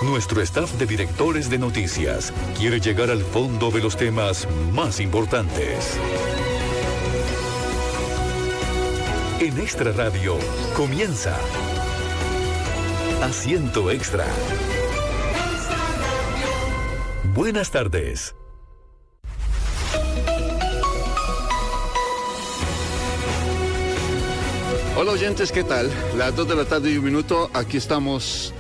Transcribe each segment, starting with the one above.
Nuestro staff de directores de noticias quiere llegar al fondo de los temas más importantes. En Extra Radio comienza Asiento Extra. Buenas tardes. Hola oyentes, ¿qué tal? Las 2 de la tarde y 1 minuto, aquí estamos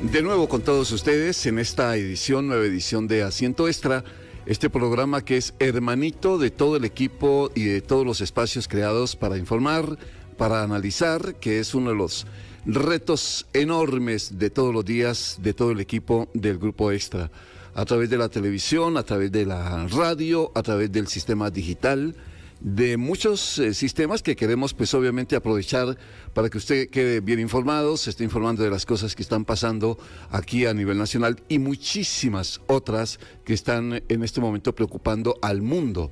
de nuevo con todos ustedes en esta edición, nueva edición de Asiento Extra, este programa que es hermanito de todo el equipo y de todos los espacios creados para informar, para analizar, que es uno de los retos enormes de todos los días de todo el equipo del Grupo Extra, a través de la televisión, a través de la radio, a través del sistema digital, de muchos sistemas que queremos pues obviamente aprovechar para que usted quede bien informado, se esté informando de las cosas que están pasando aquí a nivel nacional y muchísimas otras que están en este momento preocupando al mundo.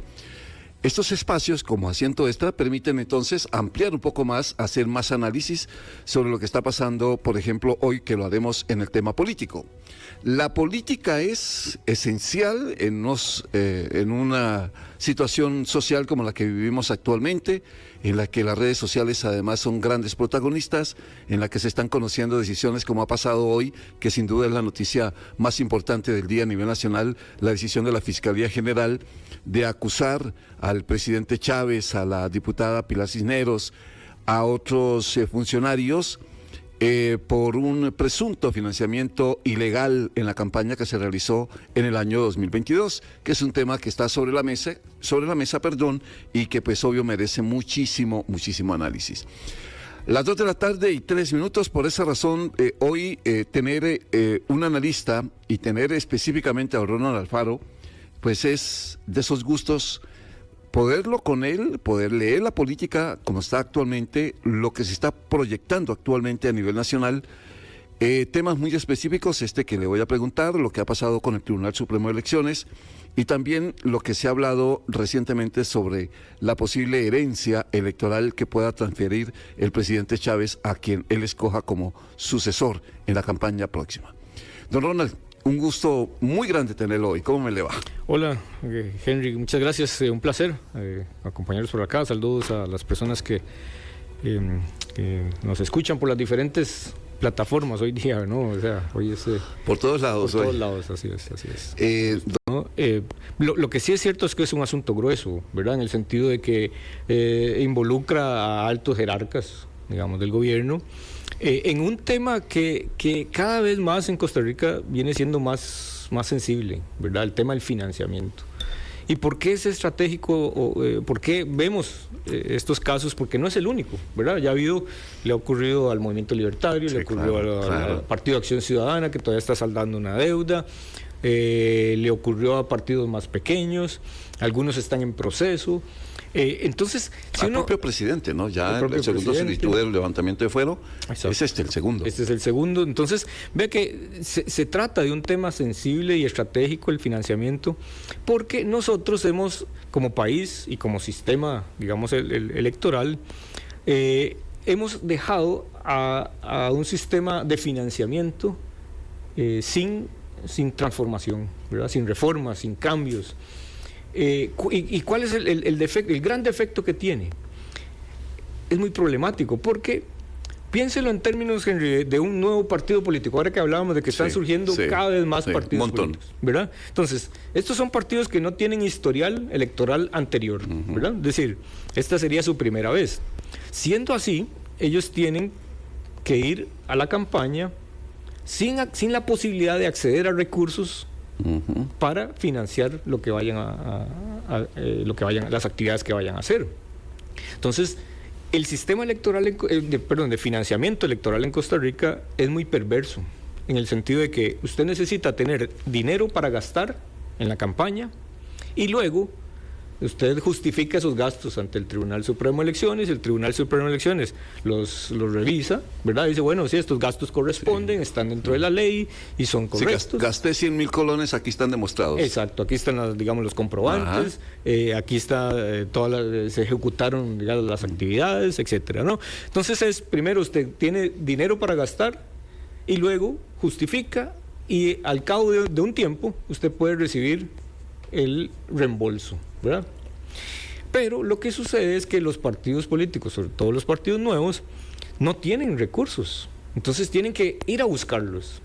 Estos espacios como Asiento Extra permiten entonces ampliar un poco más, hacer más análisis sobre lo que está pasando, por ejemplo, hoy que lo haremos en el tema político. La política es esencial en una situación social como la que vivimos actualmente, en la que las redes sociales además son grandes protagonistas, en la que se están conociendo decisiones como ha pasado hoy, que sin duda es la noticia más importante del día a nivel nacional, la decisión de la Fiscalía General de acusar al presidente Chávez, a la diputada Pilar Cisneros, a otros funcionarios por un presunto financiamiento ilegal en la campaña que se realizó en el año 2022, que es un tema que está sobre la mesa, y que pues obvio merece muchísimo análisis. Las 2 de la tarde y 3 minutos, por esa razón, hoy tener un analista y tener específicamente a Ronald Alfaro, pues es de esos gustos, poderlo con él, poder leer la política como está actualmente, lo que se está proyectando actualmente a nivel nacional, temas muy específicos, que le voy a preguntar, lo que ha pasado con el Tribunal Supremo de Elecciones y también lo que se ha hablado recientemente sobre la posible herencia electoral que pueda transferir el presidente Chávez a quien él escoja como sucesor en la campaña próxima. Don Ronald, un gusto muy grande tenerlo hoy. ¿Cómo me le va? Hola, Henry, muchas gracias. Un placer acompañarlos por acá. Saludos a las personas que nos escuchan por las diferentes plataformas hoy día, ¿no? O sea, hoy es... por todos lados. Por todos lados, así es. ¿No? Lo que sí es cierto es que es un asunto grueso, ¿verdad? En el sentido de que involucra a altos jerarcas, digamos, del gobierno, en un tema que cada vez más en Costa Rica viene siendo más sensible, ¿verdad? El tema del financiamiento. ¿Y por qué es estratégico? ¿Por qué vemos estos casos? Porque no es el único, ¿verdad? Ya le ha ocurrido al Movimiento Libertario, sí, le ocurrió al Partido Acción Ciudadana, que todavía está saldando una deuda, le ocurrió a partidos más pequeños, algunos están en proceso. Entonces, si el propio presidente, ¿no? Ya el segundo solicitud del levantamiento de fuero. Exacto. Es el segundo. Este es el segundo. Entonces, vea que se trata de un tema sensible y estratégico, el financiamiento, porque nosotros hemos, como país y como sistema, digamos, electoral, hemos dejado a un sistema de financiamiento sin transformación, ¿verdad? Sin reformas, sin cambios. ¿Y cuál es el gran defecto que tiene? Es muy problemático, porque piénselo en términos, Henry, de un nuevo partido político. Ahora que hablábamos de que están surgiendo cada vez más partidos políticos, ¿verdad? Entonces, estos son partidos que no tienen historial electoral anterior, ¿verdad? Es decir, esta sería su primera vez. Siendo así, ellos tienen que ir a la campaña sin la posibilidad de acceder a recursos para financiar lo que vayan las actividades que vayan a hacer. Entonces, el sistema electoral, de financiamiento electoral en Costa Rica es muy perverso, en el sentido de que usted necesita tener dinero para gastar en la campaña y luego usted justifica esos gastos ante el Tribunal Supremo de Elecciones, el Tribunal Supremo de Elecciones los revisa, ¿verdad? Dice, bueno, sí, estos gastos corresponden, están dentro de la ley y son correctos. Sí, gasté 100,000 colones, aquí están demostrados. Exacto, aquí están los comprobantes, aquí está, se ejecutaron, digamos, las actividades, etcétera, ¿no? Entonces primero usted tiene dinero para gastar y luego justifica y al cabo de un tiempo usted puede recibir el reembolso, ¿verdad? Pero lo que sucede es que los partidos políticos, sobre todo los partidos nuevos, no tienen recursos. Entonces tienen que ir a buscarlos.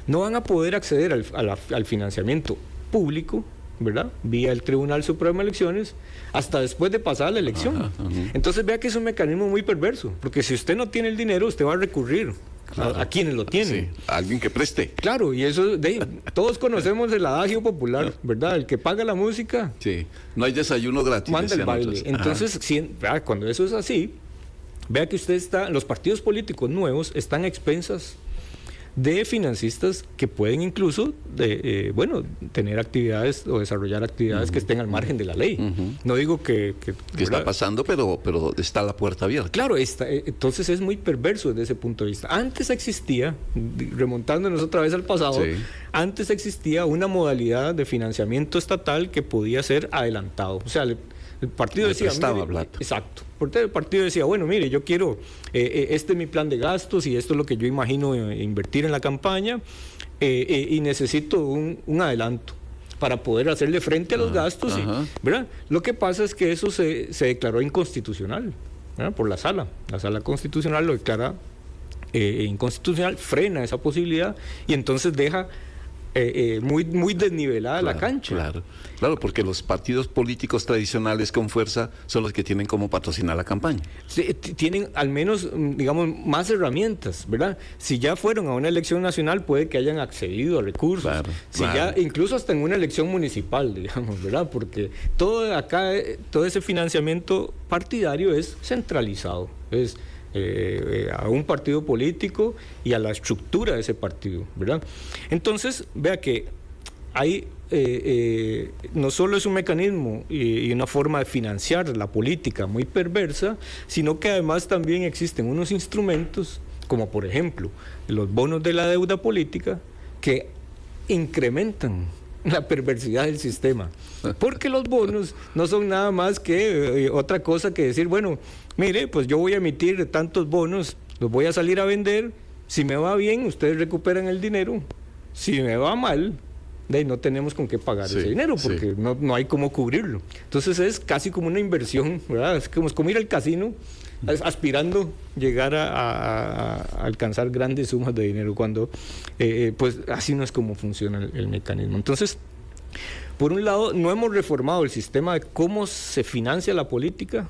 No van a poder acceder al financiamiento público, ¿verdad? Vía el Tribunal Supremo de Elecciones, hasta después de pasar la elección. Entonces vea que es un mecanismo muy perverso, porque si usted no tiene el dinero, usted va a recurrir a quienes lo tienen. Sí, a alguien que preste. Claro, y eso, todos conocemos el adagio popular, ¿verdad? El que paga la música... Sí, no hay desayuno gratis. Manda el baile. Entonces, cuando eso es así, vea que los partidos políticos nuevos están a expensas de financistas que pueden incluso tener actividades o desarrollar actividades que estén al margen de la ley. No digo que está pasando, pero está la puerta abierta. Claro, entonces es muy perverso desde ese punto de vista. Antes existía, remontándonos otra vez al pasado, antes existía una modalidad de financiamiento estatal que podía ser adelantado. O sea, el partido decía... plata. Exacto. El partido decía, bueno, mire, yo quiero, este es mi plan de gastos y esto es lo que yo imagino invertir en la campaña y necesito un adelanto para poder hacerle frente a los gastos. ¿Verdad? Lo que pasa es que eso se declaró inconstitucional, ¿verdad? Por la sala. La sala constitucional lo declara inconstitucional, frena esa posibilidad y entonces deja... muy desnivelada la cancha. Claro, porque los partidos políticos tradicionales con fuerza son los que tienen como patrocinar la campaña. Sí, tienen al menos, digamos, más herramientas, ¿verdad? Si ya fueron a una elección nacional, puede que hayan accedido a recursos. Ya, incluso hasta en una elección municipal, digamos, ¿verdad? Porque todo ese financiamiento partidario es centralizado. A un partido político y a la estructura de ese partido, ¿verdad? Entonces, vea que hay no solo es un mecanismo y una forma de financiar la política muy perversa, sino que además también existen unos instrumentos, como por ejemplo los bonos de la deuda política, que incrementan la perversidad del sistema, porque los bonos no son nada más que otra cosa que decir, bueno, mire, pues yo voy a emitir tantos bonos, los voy a salir a vender, si me va bien, ustedes recuperan el dinero, si me va mal, no tenemos con qué pagar ese dinero, porque no hay cómo cubrirlo. Entonces es casi como una inversión, ¿verdad? Es como ir al casino, aspirando llegar a alcanzar grandes sumas de dinero, cuando pues así no es como funciona el mecanismo. Entonces, por un lado, no hemos reformado el sistema de cómo se financia la política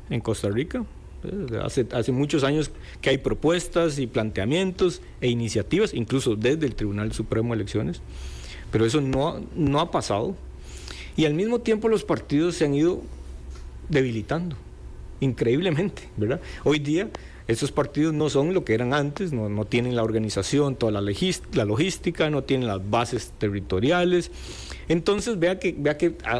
en Costa Rica. Hace muchos años que hay propuestas y planteamientos e iniciativas, incluso desde el Tribunal Supremo de Elecciones, pero eso no ha pasado. Y al mismo tiempo los partidos se han ido debilitando increíblemente, ¿verdad? Hoy día esos partidos no son lo que eran antes, no tienen la organización, toda la logística, no tienen las bases territoriales. Entonces vea que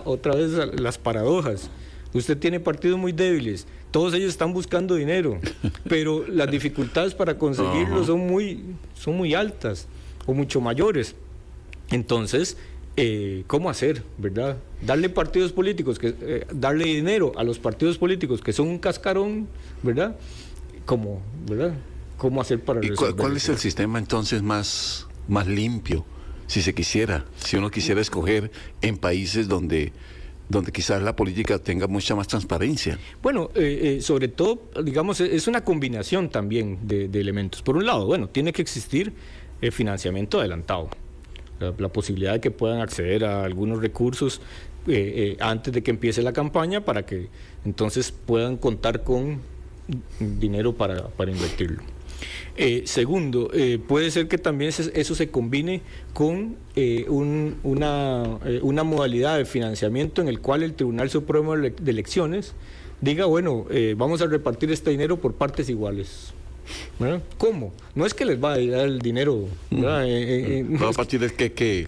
otra vez las paradojas. Usted tiene partidos muy débiles, todos ellos están buscando dinero, pero las dificultades para conseguirlo son muy altas o mucho mayores. Entonces, ¿cómo hacer, verdad? Darle partidos políticos, darle dinero a los partidos políticos que son un cascarón, ¿verdad? ¿Verdad? ¿Cómo hacer para resolver? ¿Y cuál es el sistema entonces más limpio, si uno quisiera escoger en países donde quizás la política tenga mucha más transparencia? Bueno, sobre todo, digamos, es una combinación también de elementos. Por un lado, bueno, tiene que existir financiamiento adelantado. La posibilidad de que puedan acceder a algunos recursos antes de que empiece la campaña, para que entonces puedan contar con dinero para invertirlo. Segundo, puede ser que también eso se combine con una modalidad de financiamiento en el cual el Tribunal Supremo de Elecciones diga, bueno, vamos a repartir este dinero por partes iguales. ¿Verdad? ¿Cómo? No es que les va a dar el dinero, ¿verdad? A partir de que...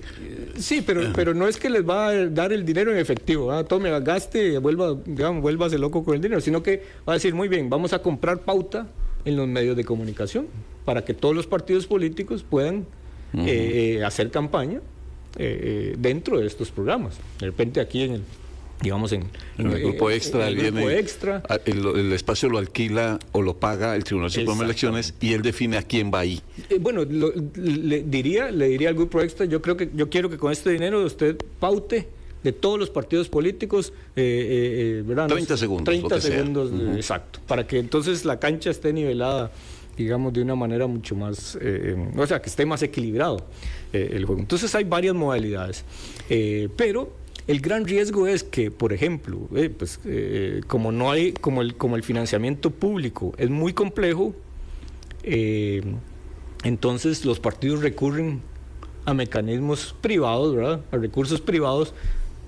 Sí, pero no es que les va a dar el dinero en efectivo, ¿verdad? Tome, gaste, vuélvase loco con el dinero, sino que va a decir, muy bien, vamos a comprar pauta en los medios de comunicación para que todos los partidos políticos puedan hacer campaña dentro de estos programas. De repente aquí digamos, en el grupo extra, el grupo extra. El espacio lo alquila o lo paga el Tribunal Supremo de Elecciones y él define a quién va ahí. Bueno, le diría al grupo extra, yo quiero que con este dinero usted paute de todos los partidos políticos, ¿verdad? 30 segundos. 30 segundos, exacto, para que entonces la cancha esté nivelada, digamos, de una manera mucho más, o sea, que esté más equilibrado el juego. Entonces hay varias modalidades, pero el gran riesgo es que, por ejemplo, como no hay, como el financiamiento público es muy complejo, entonces los partidos recurren a mecanismos privados, ¿verdad? A recursos privados,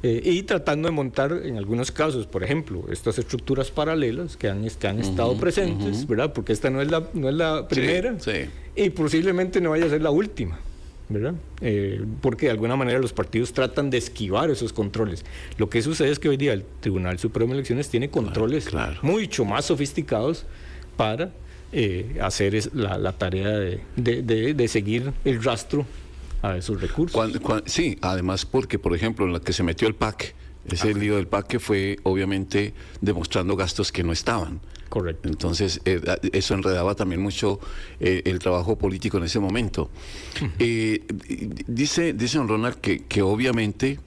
y tratando de montar, en algunos casos, por ejemplo, estas estructuras paralelas que han estado presentes, ¿verdad? Porque esta no es la primera, sí. Y posiblemente no vaya a ser la última, ¿verdad? Porque de alguna manera los partidos tratan de esquivar esos controles. Lo que sucede es que hoy día el Tribunal Supremo de Elecciones tiene controles mucho más sofisticados para hacer la tarea de seguir el rastro a esos recursos. Sí, además porque, por ejemplo, en la que se metió el PAC, ese lío del PAC que fue obviamente demostrando gastos que no estaban. Correcto. Entonces, eso enredaba también mucho el trabajo político en ese momento. Dice don Ronald que obviamente,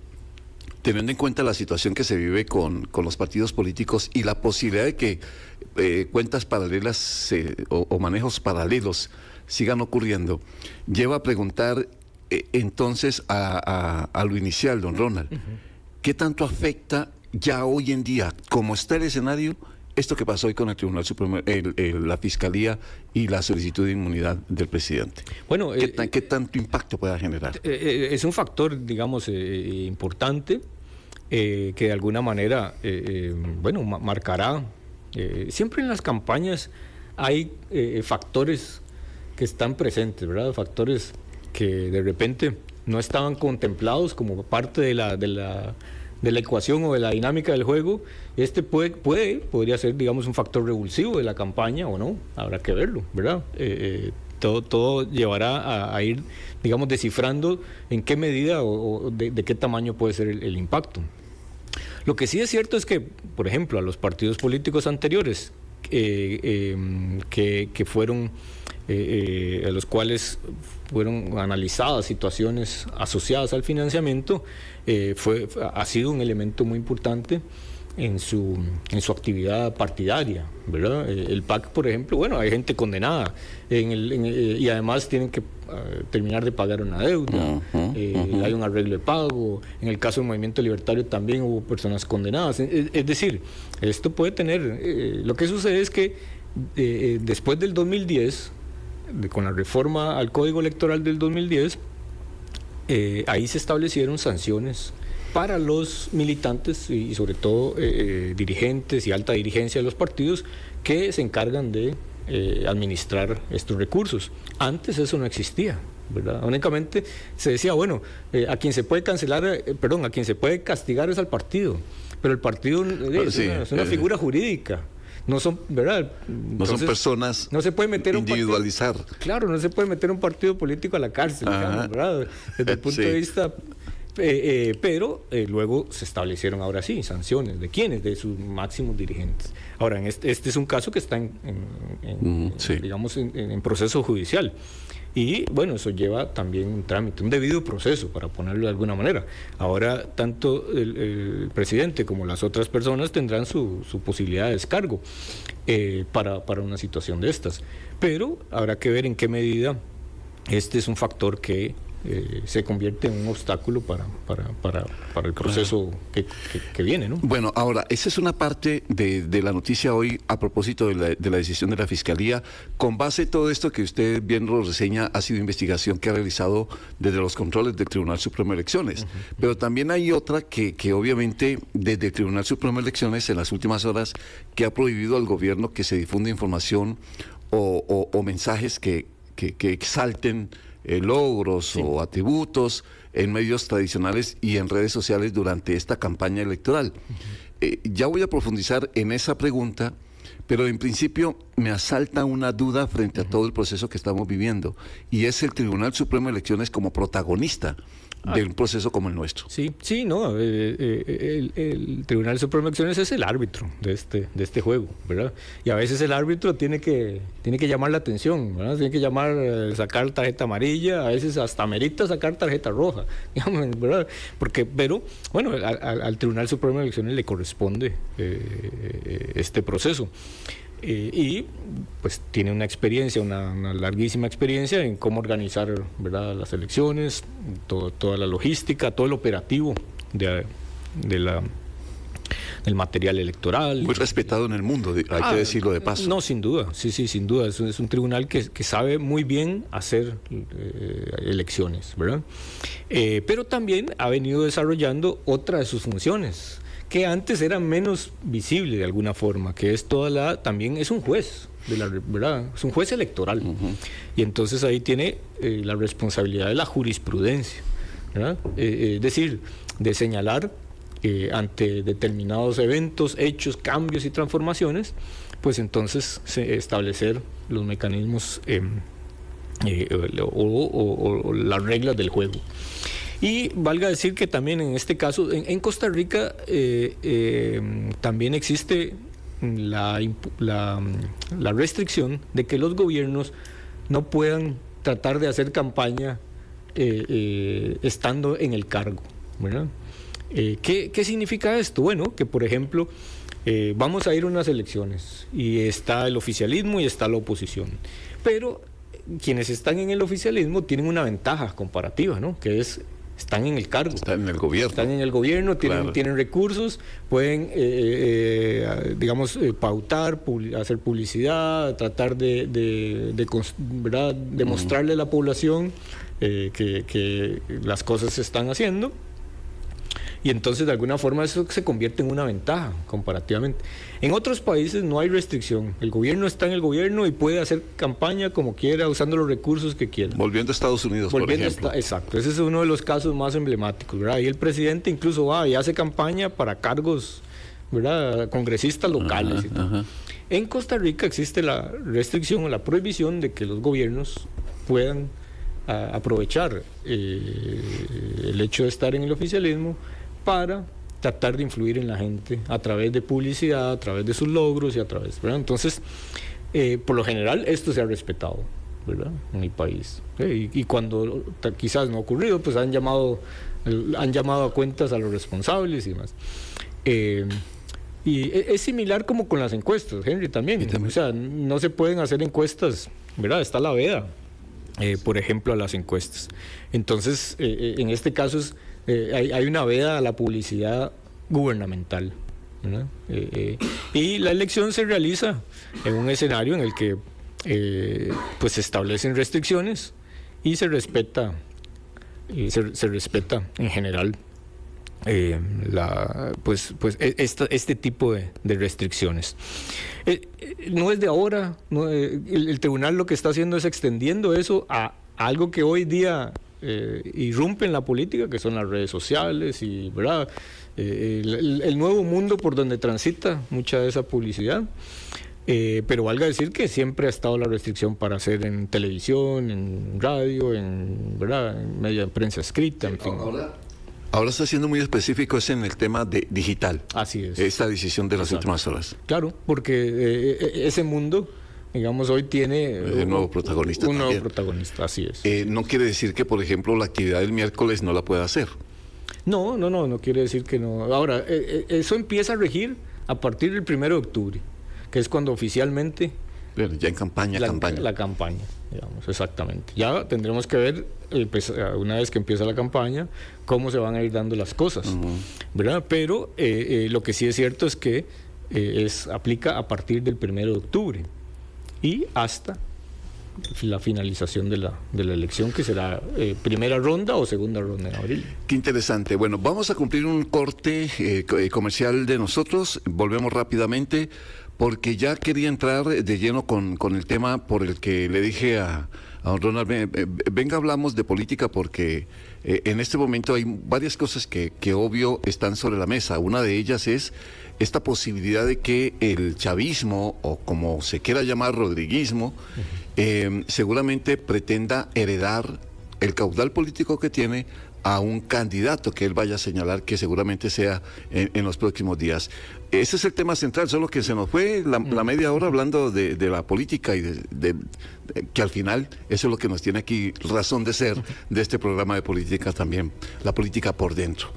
teniendo en cuenta la situación que se vive con los partidos políticos y la posibilidad de que cuentas paralelas o manejos paralelos sigan ocurriendo, lleva a preguntar entonces a lo inicial, don Ronald, ¿qué tanto afecta ya hoy en día, como está el escenario, esto que pasó hoy con el Tribunal Supremo, la Fiscalía y la solicitud de inmunidad del presidente? Bueno, ¿qué tanto impacto pueda generar? Es un factor, digamos, importante, que de alguna manera, marcará. Siempre en las campañas hay factores que están presentes, ¿verdad? Factores que de repente no estaban contemplados como parte de la ecuación o de la dinámica del juego. Podría ser, digamos, un factor revulsivo de la campaña o no, habrá que verlo, ¿verdad? Todo llevará a ir, digamos, descifrando en qué medida o de qué tamaño puede ser el impacto. Lo que sí es cierto es que, por ejemplo, a los partidos políticos anteriores que fueron, a los cuales fueron analizadas situaciones asociadas al financiamiento, ha sido un elemento muy importante en su actividad partidaria, ¿verdad? El PAC, por ejemplo, bueno, hay gente condenada y además tienen que terminar de pagar una deuda, hay un arreglo de pago. En el caso del Movimiento Libertario también hubo personas condenadas. Es decir, esto puede tener, lo que sucede es que después del 2010, con la reforma al Código Electoral del 2010, ahí se establecieron sanciones para los militantes y sobre todo dirigentes y alta dirigencia de los partidos que se encargan de administrar estos recursos. Antes eso no existía, ¿verdad? Únicamente se decía, bueno, a quien se puede a quien se puede castigar es al partido, pero el partido es una figura jurídica. No son, ¿verdad? Entonces, no son personas, no se puede meter individualizar. Claro, no se puede meter un partido político a la cárcel, digamos, ¿verdad? Desde el punto de vista... pero luego se establecieron ahora sí sanciones. ¿De quiénes? De sus máximos dirigentes. Ahora, este es un caso que está digamos, en proceso judicial. Y bueno, eso lleva también un trámite, un debido proceso, para ponerlo de alguna manera. Ahora, tanto el presidente como las otras personas tendrán su posibilidad de descargo para una situación de estas. Pero habrá que ver en qué medida este es un factor que se convierte en un obstáculo para el proceso que viene, ¿no? Bueno, ahora, esa es una parte de la noticia hoy a propósito de la decisión de la Fiscalía. Con base en todo esto que usted bien lo reseña, ha sido investigación que ha realizado desde los controles del Tribunal Supremo de Elecciones. Pero también hay otra que obviamente desde el Tribunal Supremo de Elecciones en las últimas horas, que ha prohibido al gobierno que se difunda información o mensajes que exalten logros o atributos en medios tradicionales y en redes sociales durante esta campaña electoral. Ya voy a profundizar en esa pregunta, pero en principio me asalta una duda frente a todo el proceso que estamos viviendo, y es el Tribunal Supremo de Elecciones como protagonista de un proceso como el nuestro. Sí, sí, no, el Tribunal Supremo de Elecciones es el árbitro de este juego, ¿verdad? Y a veces el árbitro tiene que llamar la atención, ¿verdad? Tiene que sacar tarjeta amarilla, a veces hasta merita sacar tarjeta roja, digamos, ¿verdad? Pero, bueno, al Tribunal Supremo de Elecciones le corresponde este proceso. Y pues tiene una experiencia, una larguísima experiencia en cómo organizar, ¿verdad?, las elecciones, toda la logística, todo el operativo del material electoral. Muy respetado en el mundo, hay que decirlo de paso. No, sin duda, sí, sin duda. Es un tribunal que sabe muy bien hacer elecciones, ¿verdad? Pero también ha venido desarrollando otra de sus funciones, que antes era menos visible de alguna forma, que es también es un juez, ¿verdad? Es un juez electoral. Y entonces ahí tiene la responsabilidad de la jurisprudencia, ¿verdad? Es decir, de señalar ante determinados eventos, hechos, cambios y transformaciones, pues entonces establecer los mecanismos o las reglas del juego. Y valga decir que también en este caso, en Costa Rica también existe la restricción de que los gobiernos no puedan tratar de hacer campaña estando en el cargo, ¿verdad? ¿Qué significa esto? Bueno, que por ejemplo vamos a ir a unas elecciones y está el oficialismo y está la oposición, pero quienes están en el oficialismo tienen una ventaja comparativa, ¿no? Que están en el cargo. Están en el gobierno. Están en el gobierno, tienen recursos, pueden, digamos, pautar, hacer publicidad, tratar de mostrarle a la población que las cosas se están haciendo. Y entonces de alguna forma eso se convierte en una ventaja comparativamente. En otros países no hay restricción. El gobierno está en el gobierno y puede hacer campaña como quiera, usando los recursos que quiera. Volviendo a Estados Unidos, por ejemplo. Exacto, ese es uno de los casos más emblemáticos, ¿verdad? Y el presidente incluso va y hace campaña para cargos, ¿verdad?, congresistas locales. En Costa Rica existe la restricción o la prohibición de que los gobiernos puedan aprovechar el hecho de estar en el oficialismo para tratar de influir en la gente a través de publicidad, a través de sus logros y a través, ¿verdad? Entonces, por lo general esto se ha respetado, ¿verdad?, en el país. Y cuando quizás no ha ocurrido, pues han llamado a cuentas a los responsables y demás. Y es similar como con las encuestas, Henry, también. O sea, no se pueden hacer encuestas, ¿verdad? Está la veda, por ejemplo, a las encuestas. Entonces, en este caso hay una veda a la publicidad gubernamental, ¿verdad? Y la elección se realiza en un escenario en el que pues se establecen restricciones y se respeta en general este tipo de restricciones. No es de ahora, el tribunal lo que está haciendo es extendiendo eso a algo que hoy día irrumpe en la política, que son las redes sociales y, ¿verdad?, el nuevo mundo por donde transita mucha de esa publicidad. Pero valga decir que siempre ha estado la restricción para hacer en televisión, en radio, ¿verdad?, en medio de prensa escrita, en fin. Ahora está siendo muy específico en el tema de digital. Así es. Esta decisión de las últimas horas. Claro, porque ese mundo, digamos, hoy tiene un nuevo protagonista. Un nuevo protagonista, así es. No quiere decir que, por ejemplo, la actividad del miércoles no la pueda hacer. No quiere decir que no. Ahora, eso empieza a regir a partir del 1 de octubre, que es cuando oficialmente... Bueno, ya en campaña. La campaña, digamos, exactamente. Ya tendremos que ver, pues, una vez que empieza la campaña, cómo se van a ir dando las cosas, ¿verdad? Pero lo que sí es cierto es que aplica a partir del 1 de octubre y hasta la finalización de la elección, que será primera ronda o segunda ronda en abril. Qué interesante. Bueno, vamos a cumplir un corte comercial de nosotros. Volvemos rápidamente, porque ya quería entrar de lleno con el tema por el que le dije a don Ronald, venga, hablamos de política, porque en este momento hay varias cosas que obvio están sobre la mesa. Una de ellas es esta posibilidad de que el chavismo, o como se quiera llamar, rodriguismo, seguramente pretenda heredar el caudal político que tiene a un candidato que él vaya a señalar, que seguramente sea en los próximos días. Ese es el tema central, solo que se nos fue la media hora hablando de la política y que al final eso es lo que nos tiene aquí razón de ser de este programa de política también, la política por dentro.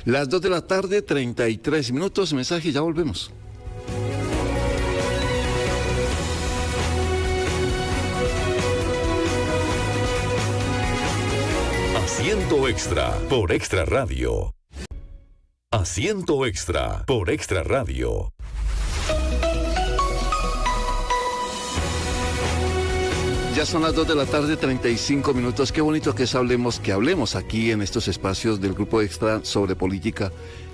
Las 2 de la tarde, 33 minutos, mensaje y ya volvemos. Asiento Extra por Extra Radio. Asiento Extra por Extra Radio. Ya son las 2 de la tarde, 35 minutos. Qué bonito que hablemos aquí en estos espacios del Grupo Extra sobre política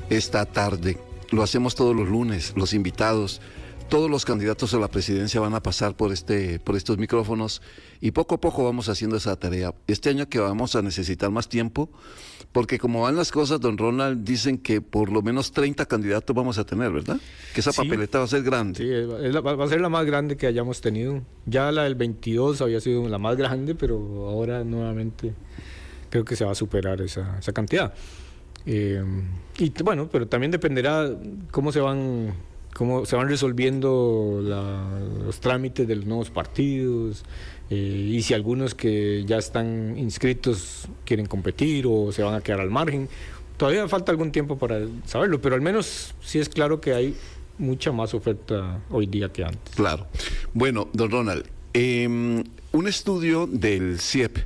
esta tarde. Lo hacemos todos los lunes, los invitados. Todos los candidatos a la presidencia van a pasar por estos micrófonos y poco a poco vamos haciendo esa tarea. Este año que vamos a necesitar más tiempo, porque como van las cosas, don Ronald, dicen que por lo menos 30 candidatos vamos a tener, ¿verdad? Que esa papeleta va a ser grande. Sí, va a ser la más grande que hayamos tenido. Ya la del 22 había sido la más grande, pero ahora nuevamente creo que se va a superar esa cantidad. Y bueno, pero también dependerá cómo se van resolviendo los trámites de los nuevos partidos, y si algunos que ya están inscritos quieren competir o se van a quedar al margen. Todavía falta algún tiempo para saberlo, pero al menos sí es claro que hay mucha más oferta hoy día que antes. Claro. Bueno, don Ronald, un estudio del CIEP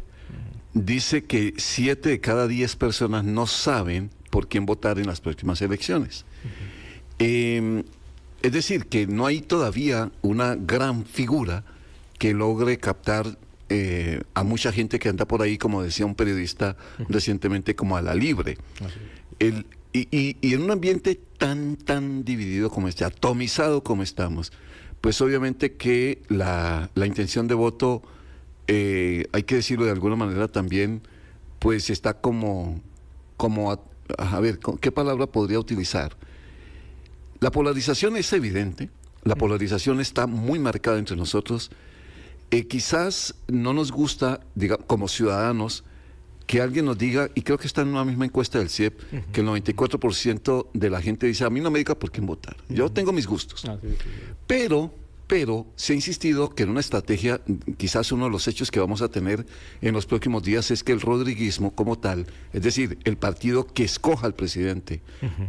dice que 7 de cada 10 personas no saben por quién votar en las próximas elecciones. Es decir, que no hay todavía una gran figura que logre captar a mucha gente que anda por ahí, como decía un periodista recientemente, como a la libre. Y en un ambiente tan dividido como este, atomizado como estamos, pues obviamente que la intención de voto, hay que decirlo de alguna manera también, pues está como a ver, ¿qué palabra podría utilizar? La polarización es evidente, la polarización está muy marcada entre nosotros. Quizás no nos gusta, como ciudadanos, que alguien nos diga, y creo que está en una misma encuesta del CIEP, que el 94% de la gente dice, a mí no me diga por quién votar, yo tengo mis gustos. Pero se ha insistido que en una estrategia, quizás uno de los hechos que vamos a tener en los próximos días es que el rodriguismo como tal, es decir, el partido que escoja al presidente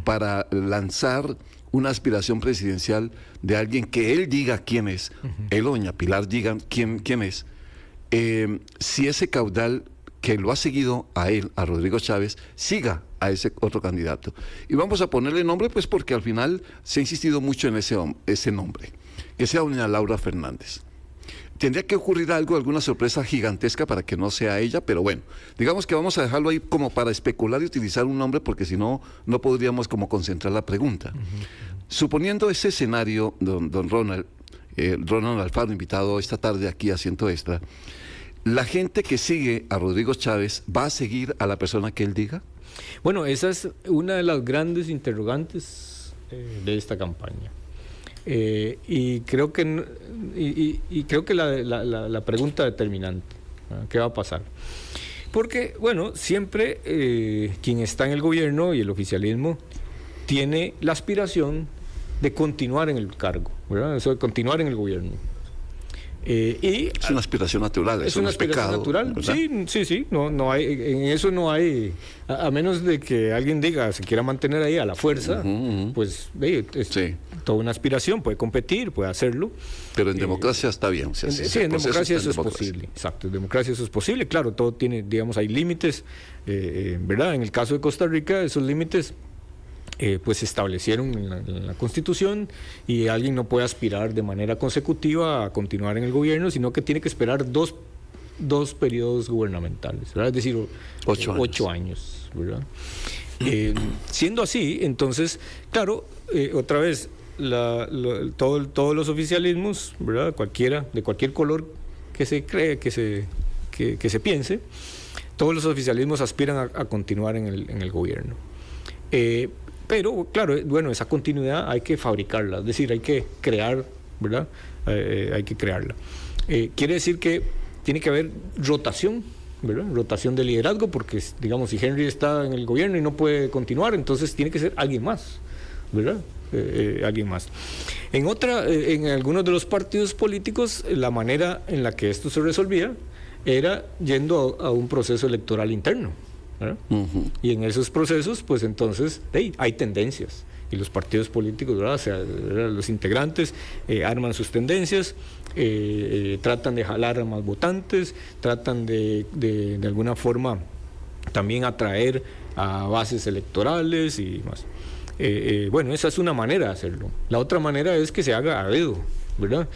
para lanzar una aspiración presidencial de alguien que él diga quién es, él o doña Pilar digan quién es, si ese caudal que lo ha seguido a él, a Rodrigo Chávez, siga a ese otro candidato. Y vamos a ponerle nombre, pues porque al final se ha insistido mucho en ese nombre, que sea doña Laura Fernández. Tendría que ocurrir alguna sorpresa gigantesca para que no sea ella, pero bueno, digamos que vamos a dejarlo ahí como para especular y utilizar un nombre, porque si no, no podríamos como concentrar la pregunta. Suponiendo ese escenario, don Ronald Alfaro, invitado esta tarde aquí a Asiento Extra, ¿la gente que sigue a Rodrigo Chávez va a seguir a la persona que él diga? Bueno, esa es una de las grandes interrogantes de esta campaña. Y creo que la pregunta determinante, ¿qué va a pasar? Porque, bueno, siempre quien está en el gobierno y el oficialismo tiene la aspiración de continuar en el cargo, ¿verdad? Eso de continuar en el gobierno. Es una aspiración natural, es una aspiración pecado, natural, ¿verdad? Sí, no hay, en eso no hay, a menos de que alguien diga se quiera mantener ahí a la fuerza, pues es toda una aspiración, puede competir, puede hacerlo. Pero en democracia está bien. O sea, en democracia eso es posible, exacto, en democracia eso es posible, claro, todo tiene, digamos, hay límites, ¿verdad? En el caso de Costa Rica, esos límites pues se establecieron en la Constitución, y alguien no puede aspirar de manera consecutiva a continuar en el gobierno, sino que tiene que esperar dos periodos gubernamentales, ¿verdad? Es decir, 8 años, ¿verdad? Siendo así, entonces, claro, otra vez, todos los oficialismos, ¿verdad? De cualquier color que se cree, que se piense, todos los oficialismos aspiran a continuar en el gobierno. Pero, claro, bueno, esa continuidad hay que fabricarla, es decir, hay que crear, ¿verdad? Hay que crearla. Quiere decir que tiene que haber rotación ¿verdad? Rotación de liderazgo, porque, digamos, si Henry está en el gobierno y no puede continuar, entonces tiene que ser alguien más, ¿verdad? Alguien más. En algunos de los partidos políticos, la manera en la que esto se resolvía era yendo a un proceso electoral interno, ¿verdad? Y en esos procesos, pues entonces hay tendencias. Y los partidos políticos, ¿verdad? O sea, los integrantes arman sus tendencias, tratan de jalar a más votantes, tratan de alguna forma también atraer a bases electorales y más. Bueno, esa es una manera de hacerlo. La otra manera es que se haga a dedo, ¿verdad?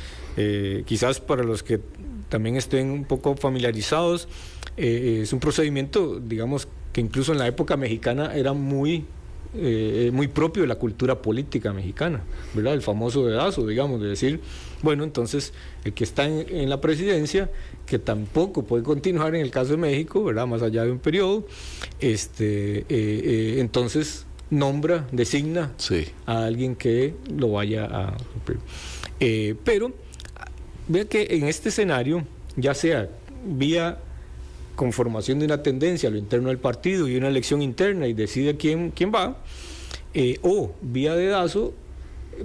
Quizás para los que también estén un poco familiarizados, es un procedimiento, digamos, que incluso en la época mexicana era muy propio de la cultura política mexicana, ¿verdad? El famoso dedazo, digamos, de decir, bueno, entonces el que está en la presidencia, que tampoco puede continuar en el caso de México, ¿verdad? Más allá de un periodo, entonces designa a alguien que lo vaya a cumplir. Pero vea que en este escenario, ya sea vía conformación de una tendencia a lo interno del partido y una elección interna y decide quién va, o vía dedazo,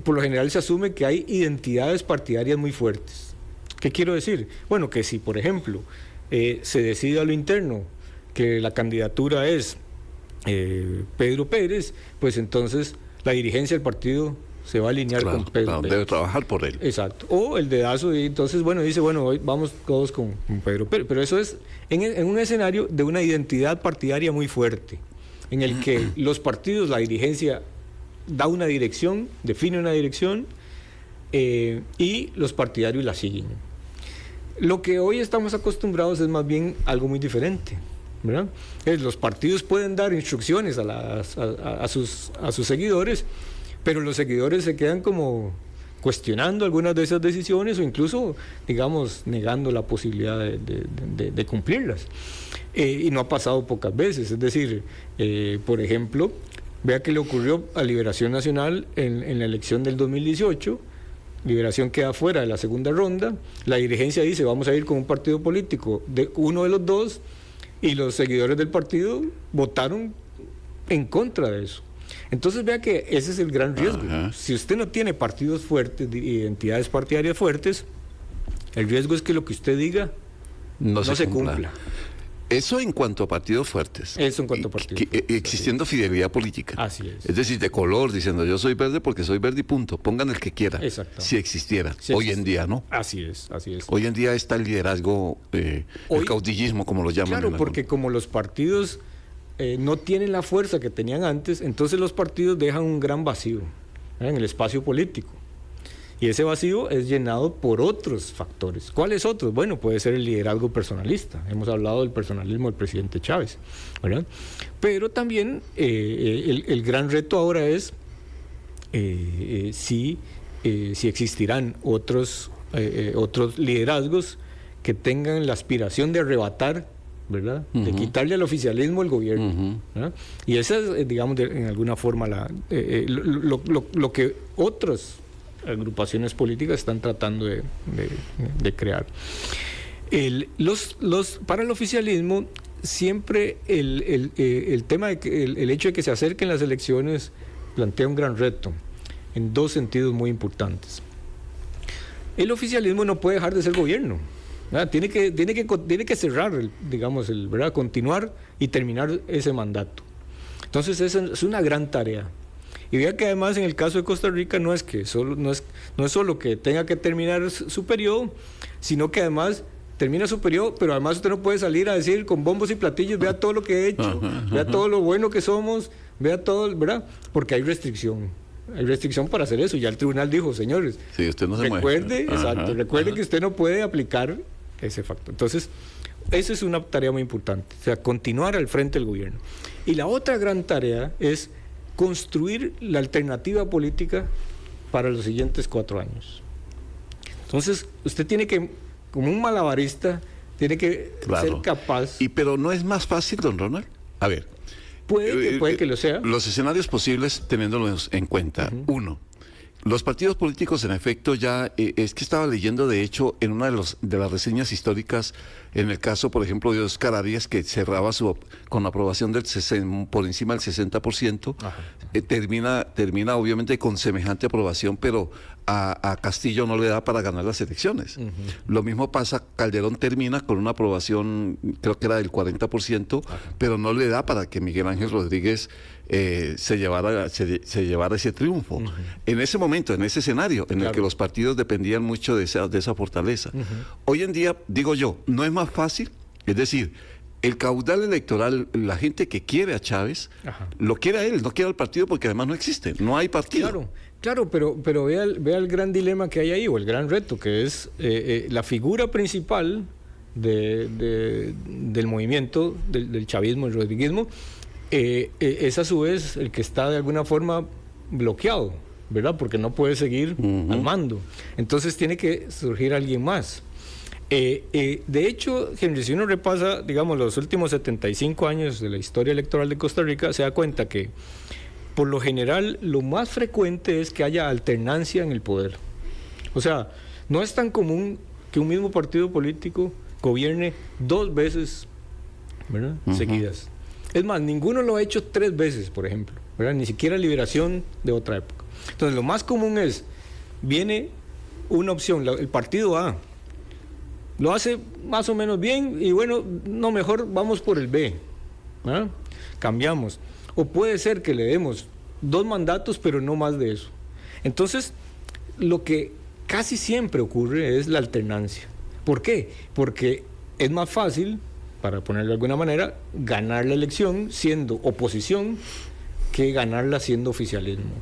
por lo general se asume que hay identidades partidarias muy fuertes. ¿Qué quiero decir? Bueno, que si, por ejemplo, se decide a lo interno que la candidatura es Pedro Pérez, pues entonces la dirigencia del partido se va a alinear con Pedro Pérez. Debe trabajar por él. Exacto. O el dedazo, y entonces, bueno, dice, bueno, hoy vamos todos con Pedro Pérez. Pero eso es en un escenario de una identidad partidaria muy fuerte, en el que los partidos, la dirigencia da una dirección, define una dirección, y los partidarios la siguen. Lo que hoy estamos acostumbrados es más bien algo muy diferente, ¿verdad? Los partidos pueden dar instrucciones a sus seguidores, pero los seguidores se quedan como cuestionando algunas de esas decisiones o incluso, digamos, negando la posibilidad de cumplirlas. Y no ha pasado pocas veces. Es decir, por ejemplo, vea que le ocurrió a Liberación Nacional en la elección del 2018. Liberación queda fuera de la segunda ronda. La dirigencia dice, vamos a ir con un partido político de uno de los dos, y los seguidores del partido votaron en contra de eso. Entonces vea que ese es el gran riesgo. Si usted no tiene partidos fuertes, identidades partidarias fuertes, el riesgo es que lo que usted diga no se cumpla. Eso en cuanto a partidos fuertes. Eso en cuanto a partidos fuertes. Existiendo fidelidad política. Así es. Es decir, de color, diciendo yo soy verde porque soy verde y punto. Pongan el que quiera. Exacto. Si existiera. Sí, hoy en día, ¿no? Así es. Hoy en día está el liderazgo, el caudillismo, como lo llaman. Claro, porque como los partidos no tienen la fuerza que tenían antes, entonces los partidos dejan un gran vacío en el espacio político. Y ese vacío es llenado por otros factores. ¿Cuáles otros? Bueno, puede ser el liderazgo personalista. Hemos hablado del personalismo del presidente Chávez, ¿verdad? Pero también el gran reto ahora es si existirán otros liderazgos que tengan la aspiración de arrebatar, ¿verdad? De quitarle al oficialismo el gobierno. ¿Verdad? Y esa es, digamos, en alguna forma lo que otros agrupaciones políticas están tratando de crear. Para el oficialismo siempre el tema de que el hecho de que se acerquen las elecciones plantea un gran reto en dos sentidos muy importantes. El oficialismo no puede dejar de ser gobierno, ¿verdad? Tiene que cerrar, ¿verdad? Continuar y terminar ese mandato. Entonces esa es una gran tarea. Y vea que además en el caso de Costa Rica no es solo que tenga que terminar su periodo, sino que además termina su periodo, pero además usted no puede salir a decir con bombos y platillos, vea todo lo que he hecho, vea todo lo bueno que somos, vea todo, ¿verdad? Porque hay restricción para hacer eso. Ya el tribunal dijo, señores, sí, usted no se recuerde que usted no puede aplicar ese factor. Entonces, esa es una tarea muy importante, o sea, continuar al frente del gobierno. Y la otra gran tarea es construir la alternativa política para los siguientes 4 años. Entonces, usted tiene que, como un malabarista, tiene que ser capaz... Pero no es más fácil, don Ronald. A ver. Puede que lo sea. Los escenarios posibles, teniéndolos en cuenta. Uno, Los partidos políticos, en efecto, ya es que estaba leyendo, de hecho, en una de las reseñas históricas, en el caso, por ejemplo, de Oscar Arias, que cerraba con aprobación por encima del 60%, termina obviamente con semejante aprobación, pero a Castillo no le da para ganar las elecciones. Lo mismo pasa, Calderón termina con una aprobación, creo que era del 40%, pero no le da para que Miguel Ángel Rodríguez se llevara ese triunfo. En ese momento, en ese escenario, en el que los partidos dependían mucho de esa fortaleza. Hoy en día, digo yo, no es más fácil, es decir, el caudal electoral, la gente que quiere a Chávez, lo quiere a él, no quiere al partido porque además no existe, no hay partido. Claro, pero vea el gran dilema que hay ahí, o el gran reto, que es la figura principal del movimiento, del chavismo, el rodriguismo, es a su vez el que está de alguna forma bloqueado, ¿verdad? Porque no puede seguir al mando. Entonces tiene que surgir alguien más. De hecho, Henry, si uno repasa, digamos, los últimos 75 años de la historia electoral de Costa Rica, se da cuenta que, por lo general, lo más frecuente es que haya alternancia en el poder. O sea, no es tan común que un mismo partido político gobierne 2 veces, ¿verdad? Seguidas. Es más, ninguno lo ha hecho 3 veces, por ejemplo, ¿verdad? Ni siquiera Liberación de otra época. Entonces, lo más común es, viene una opción, el partido A, lo hace más o menos bien y bueno, no, mejor vamos por el B, ¿verdad? Cambiamos. O puede ser que le demos 2 mandatos, pero no más de eso. Entonces, lo que casi siempre ocurre es la alternancia. ¿Por qué? Porque es más fácil, para ponerlo de alguna manera, ganar la elección siendo oposición que ganarla siendo oficialismo,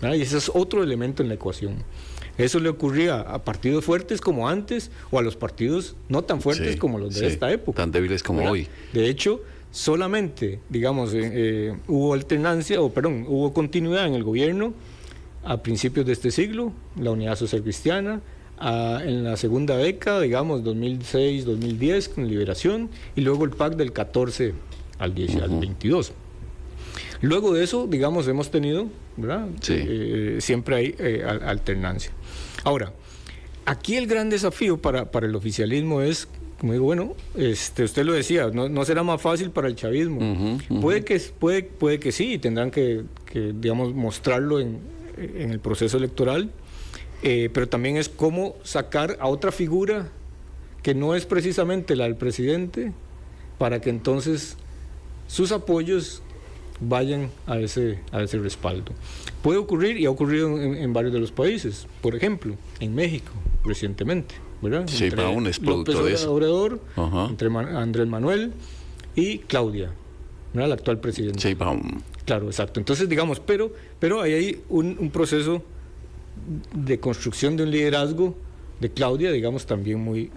¿verdad? Y ese es otro elemento en la ecuación. Eso le ocurría a partidos fuertes como antes o a los partidos no tan fuertes como los de esta época. Tan débiles como hoy. De hecho, solamente, digamos, hubo continuidad en el gobierno a principios de este siglo, la Unidad Social Cristiana, en la segunda década, digamos, 2006, 2010, con Liberación, y luego el PAC del 14 al 22. Luego de eso, digamos, hemos tenido, ¿verdad? Siempre hay alternancia. Ahora, aquí el gran desafío para el oficialismo es, como digo, bueno, usted lo decía, no será más fácil para el chavismo. Puede que sí, y tendrán que digamos, mostrarlo en el proceso electoral, pero también es cómo sacar a otra figura que no es precisamente la del presidente, para que entonces sus apoyos vayan a ese respaldo. Puede ocurrir, y ha ocurrido en varios de los países, por ejemplo, en México recientemente, ¿verdad? Sí, para un producto de eso. Obrador, entre Andrés Manuel y Claudia, ¿verdad? La actual presidenta. Sí, claro, exacto. Entonces, digamos, pero ahí hay un proceso de construcción de un liderazgo de Claudia, digamos, también muy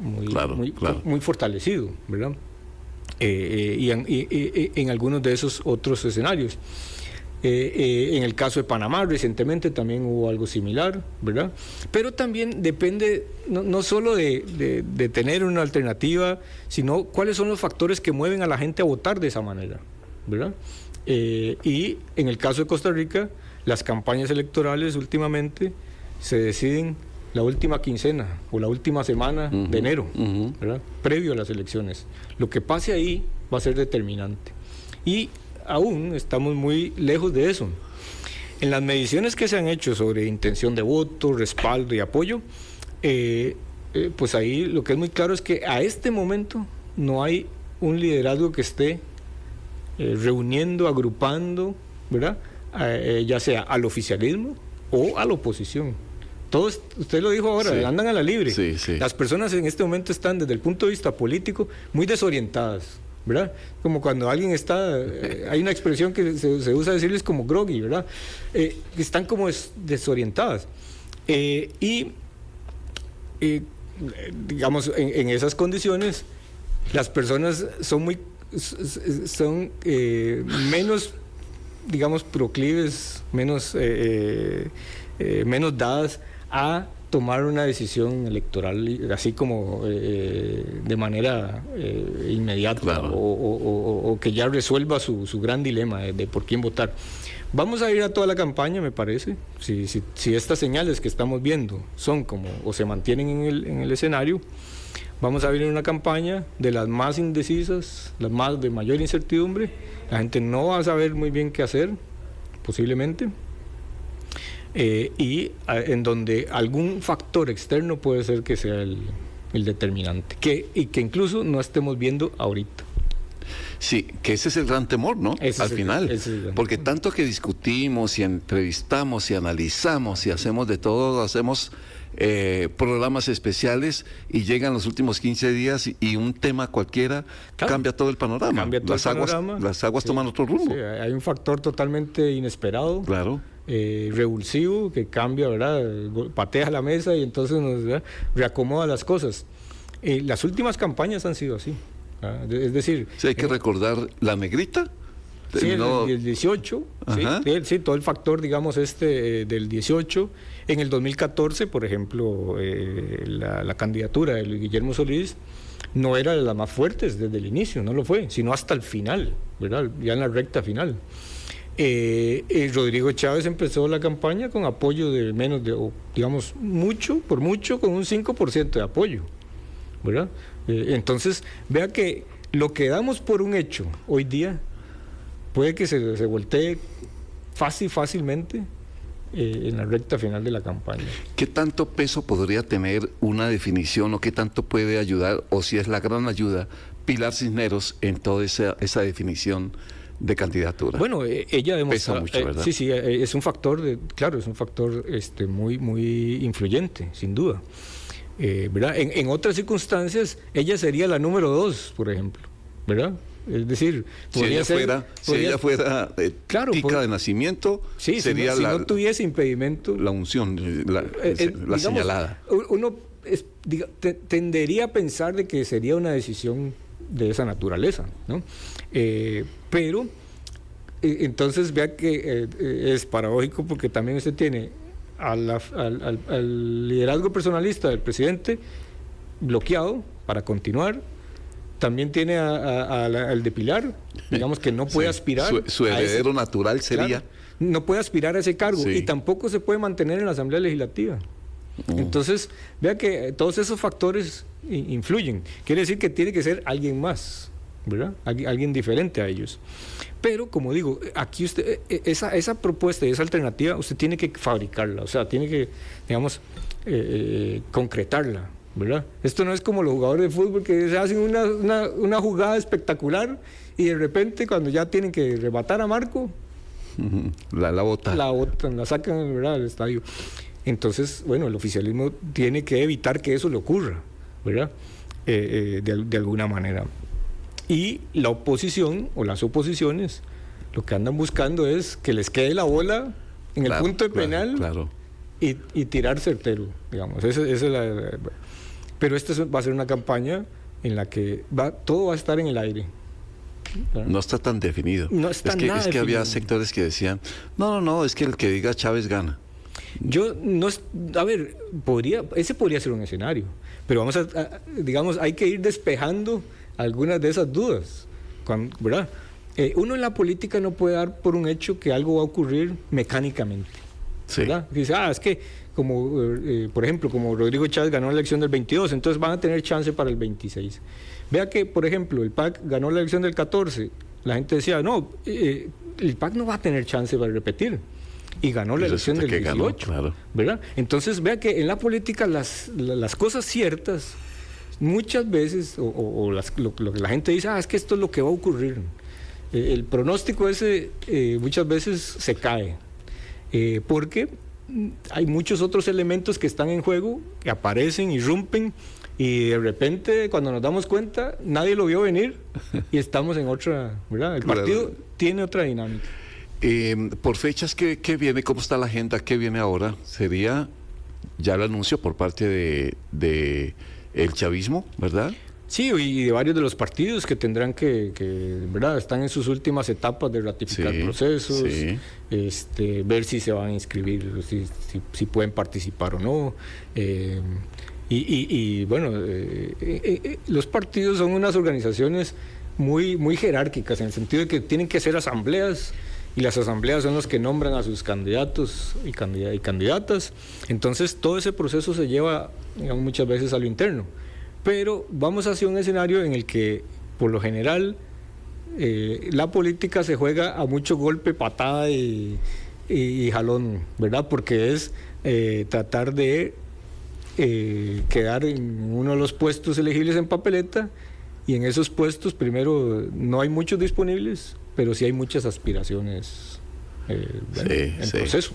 fortalecido, ¿verdad? Y en algunos de esos otros escenarios. En el caso de Panamá, recientemente también hubo algo similar, ¿verdad? Pero también depende no solo de tener una alternativa, sino cuáles son los factores que mueven a la gente a votar de esa manera, ¿verdad? Y en el caso de Costa Rica, las campañas electorales últimamente se deciden la última quincena o la última semana de enero, ¿verdad? Previo a las elecciones. Lo que pase ahí va a ser determinante. Y aún estamos muy lejos de eso. En las mediciones que se han hecho sobre intención de voto, respaldo y apoyo, pues ahí lo que es muy claro es que a este momento no hay un liderazgo que esté reuniendo, agrupando, ¿verdad? Ya sea al oficialismo o a la oposición. Todos, usted lo dijo ahora, andan a la libre. Las personas en este momento están, desde el punto de vista político, muy desorientadas, ¿verdad? Como cuando alguien está, hay una expresión que se usa decirles como groggy, ¿verdad? Que están como desorientadas. Digamos, en esas condiciones, las personas son menos, digamos, proclives, menos dadas a tomar una decisión electoral así como de manera inmediata, claro, o que ya resuelva su gran dilema de por quién votar. Vamos a ir a toda la campaña, me parece. Si estas señales que estamos viendo son como o se mantienen en el escenario, vamos a ver una campaña de las más indecisas, las más de mayor incertidumbre. La gente no va a saber muy bien qué hacer, posiblemente. Y en donde algún factor externo puede ser que sea el determinante, y que incluso no estemos viendo ahorita. Sí, que ese es el gran temor, ¿no? Al final, porque tanto que discutimos y entrevistamos y analizamos y hacemos de todo, hacemos programas especiales y llegan los últimos 15 días y un tema cualquiera cambia todo el panorama. Las aguas toman otro rumbo. Sí, hay un factor totalmente inesperado. Claro. Revulsivo, que cambia, ¿verdad? Patea la mesa y entonces nos reacomoda las cosas. Las últimas campañas han sido así. Es decir... Sí, hay que recordar la negrita. Sí, el 18, sí, todo el factor, digamos, del 18. En el 2014, por ejemplo, la candidatura de Luis Guillermo Solís no era de las más fuertes desde el inicio, no lo fue, sino hasta el final, ¿verdad? Ya en la recta final. Rodrigo Chávez empezó la campaña con apoyo de menos de, digamos, por mucho, con un 5% de apoyo, ¿verdad? Entonces, vea que lo que damos por un hecho hoy día puede que se voltee fácilmente en la recta final de la campaña. ¿Qué tanto peso podría tener una definición o qué tanto puede ayudar, o si es la gran ayuda, Pilar Cisneros en toda esa definición de candidatura? Bueno, ella demuestra... Pesa mucho, ¿verdad? Sí, es un factor, muy influyente, sin duda. ¿Verdad? En otras circunstancias, ella sería la número 2, por ejemplo, ¿verdad? Es decir, si ella fuera tica de nacimiento, sería si no tuviese impedimento, la unción, la digamos, señalada. Uno tendería a pensar de que sería una decisión de esa naturaleza, ¿no? Pero entonces vea que es paradójico, porque también usted tiene al liderazgo personalista del presidente bloqueado para continuar. También tiene al de Pilar, digamos, que no puede aspirar. Su heredero natural sería. Claro, no puede aspirar a ese cargo, y tampoco se puede mantener en la Asamblea Legislativa. Entonces, vea que todos esos factores influyen. Quiere decir que tiene que ser alguien más, ¿verdad? Alguien diferente a ellos. Pero, como digo, aquí usted, esa propuesta y esa alternativa, usted tiene que fabricarla, o sea, tiene que, digamos, concretarla, ¿verdad? Esto no es como los jugadores de fútbol que se hacen una jugada espectacular y de repente cuando ya tienen que rematar a marco, la botan. La sacan, ¿verdad?, del estadio. Entonces, bueno, el oficialismo tiene que evitar que eso le ocurra, ¿verdad? De alguna manera. Y la oposición o las oposiciones lo que andan buscando es que les quede la bola en el punto de penal, y tirar certero, digamos. Pero esta va a ser una campaña en la que todo va a estar en el aire. No está tan definido. No está nada es que definido. Había sectores que decían, no, es que el que diga Chávez gana. Ese podría ser un escenario, pero digamos, hay que ir despejando algunas de esas dudas, ¿verdad? Uno en la política no puede dar por un hecho que algo va a ocurrir mecánicamente, ¿verdad? Dice, es que como, por ejemplo, como Rodrigo Chávez ganó la elección del 22, entonces van a tener chance para el 26. Vea que, por ejemplo, el PAC ganó la elección del 14, la gente decía, no, el PAC no va a tener chance para repetir. Y ganó la elección del 18, ¿verdad? Entonces, vea que en la política las cosas ciertas, muchas veces, lo que la gente dice, es que esto es lo que va a ocurrir. El pronóstico ese muchas veces se cae, porque hay muchos otros elementos que están en juego, que aparecen, irrumpen, y de repente, cuando nos damos cuenta, nadie lo vio venir y estamos en otra, ¿verdad? El partido tiene otra dinámica. Por fechas, ¿qué viene? ¿Cómo está la agenda? ¿Qué viene ahora? Sería ya el anuncio por parte de el chavismo, ¿verdad? Sí, y de varios de los partidos que tendrán que ¿verdad? Están en sus últimas etapas de ratificar procesos, ver si se van a inscribir, si pueden participar o no. Bueno, los partidos son unas organizaciones muy jerárquicas, en el sentido de que tienen que hacer asambleas, y las asambleas son los que nombran a sus candidatos y candidatas. Entonces todo ese proceso se lleva, digamos, muchas veces a lo interno. Pero vamos hacia un escenario en el que, por lo general, la política se juega a mucho golpe, patada y jalón, ¿verdad? Porque es tratar de quedar en uno de los puestos elegibles en papeleta, y en esos puestos, primero, no hay muchos disponibles, pero sí hay muchas aspiraciones en proceso.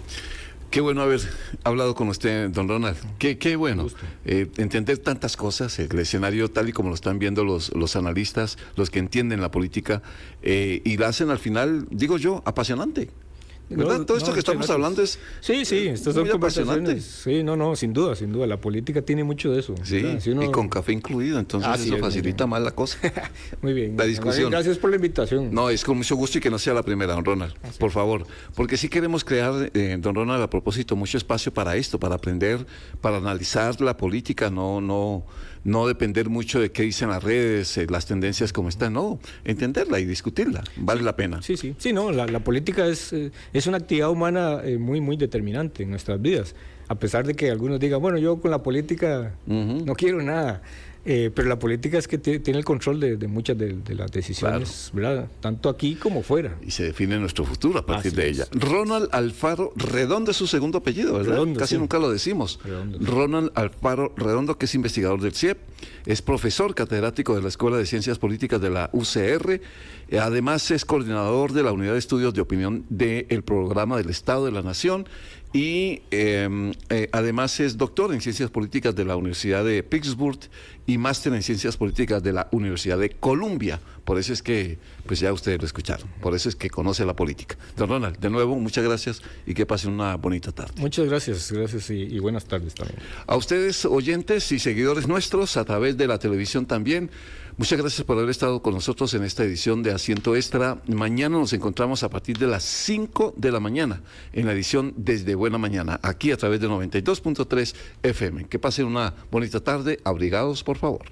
Qué bueno haber hablado con usted, don Ronald. Qué bueno entender tantas cosas, el escenario tal y como lo están viendo los analistas, los que entienden la política, y la hacen al final, digo yo, apasionante. ¿Verdad? Todo esto que estamos hablando es estas son conversaciones. Sí, sin duda. La política tiene mucho de eso. Sí, y con café incluido, entonces eso facilita más la cosa. Muy bien. La discusión. Gracias por la invitación. No, es con mucho gusto, y que no sea la primera, don Ronald, por favor. Porque sí queremos crear, don Ronald, a propósito, mucho espacio para esto, para aprender, para analizar la política, no depender mucho de qué dicen las redes, las tendencias como están, no, entenderla y discutirla, vale la pena. Sí, no, la política es una actividad humana muy determinante en nuestras vidas, a pesar de que algunos digan, bueno, yo con la política no quiero nada, pero la política es que tiene el control de muchas de las decisiones, claro, ¿verdad? Tanto aquí como fuera. Y se define nuestro futuro a partir de ella. Ronald Alfaro Redondo es su segundo apellido, ¿verdad? Redondo, Casi nunca lo decimos. Redondo. Ronald Alfaro Redondo, que es investigador del CIEP, es profesor catedrático de la Escuela de Ciencias Políticas de la UCR, además es coordinador de la Unidad de Estudios de Opinión del Programa del Estado de la Nación, y además es doctor en Ciencias Políticas de la Universidad de Pittsburgh y máster en Ciencias Políticas de la Universidad de Columbia. Por eso es que, pues ya ustedes lo escucharon, por eso es que conoce la política. Don Ronald, de nuevo, muchas gracias y que pasen una bonita tarde. Muchas gracias y buenas tardes también. A ustedes, oyentes y seguidores nuestros, a través de la televisión también, muchas gracias por haber estado con nosotros en esta edición de Asiento Extra. Mañana nos encontramos a partir de las 5 de la mañana en la edición Desde Buena Mañana, aquí a través de 92.3 FM. Que pasen una bonita tarde, abrigados por favor.